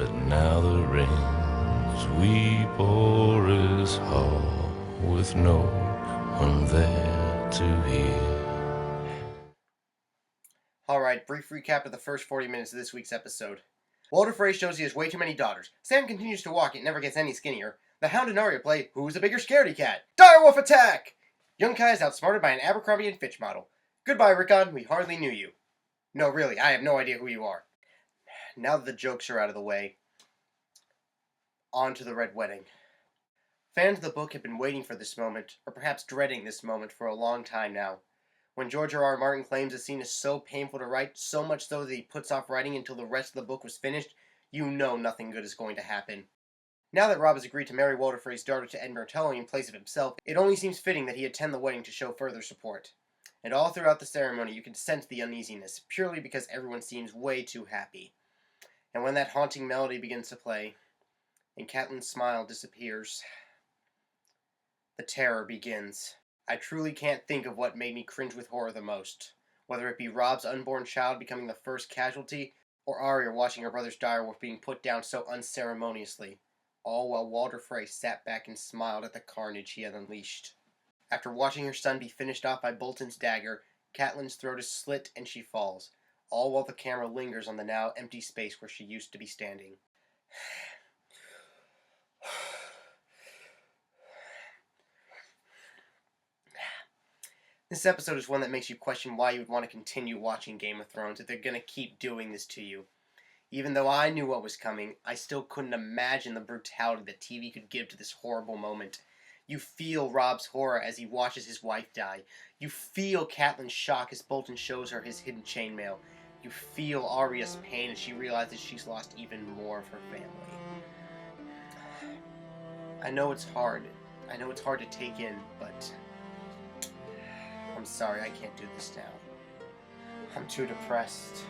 but now the rains weep o'er his hall with no one there to hear. Alright, brief recap of the first 40 minutes of this week's episode. Walder Frey shows he has way too many daughters. Sam continues to walk, it never gets any skinnier. The Hound and Arya play Who's the Bigger Scaredy Cat? Direwolf attack! Young Kai is outsmarted by an Abercrombie & Fitch model. Goodbye, Rickon, we hardly knew you. No, really, I have no idea who you are. Now that the jokes are out of the way, on to the Red Wedding. Fans of the book have been waiting for this moment, or perhaps dreading this moment, for a long time now. When George R.R. Martin claims a scene is so painful to write, so much so that he puts off writing until the rest of the book was finished, you know nothing good is going to happen. Now that Rob has agreed to marry Walder Frey's daughter to Ed Martelli in place of himself, it only seems fitting that he attend the wedding to show further support. And all throughout the ceremony you can sense the uneasiness, purely because everyone seems way too happy. And when that haunting melody begins to play, and Catelyn's smile disappears, the terror begins. I truly can't think of what made me cringe with horror the most, whether it be Rob's unborn child becoming the first casualty, or Arya watching her brother's direwolf being put down so unceremoniously, all while Walder Frey sat back and smiled at the carnage he had unleashed. After watching her son be finished off by Bolton's dagger, Catelyn's throat is slit and she falls, all while the camera lingers on the now empty space where she used to be standing. This episode is one that makes you question why you would want to continue watching Game of Thrones if they're going to keep doing this to you. Even though I knew what was coming, I still couldn't imagine the brutality that TV could give to this horrible moment. You feel Rob's horror as he watches his wife die. You feel Catelyn's shock as Bolton shows her his hidden chainmail. You feel Arya's pain as she realizes she's lost even more of her family. I know it's hard. I know it's hard to take in, but I'm sorry, I can't do this now. I'm too depressed.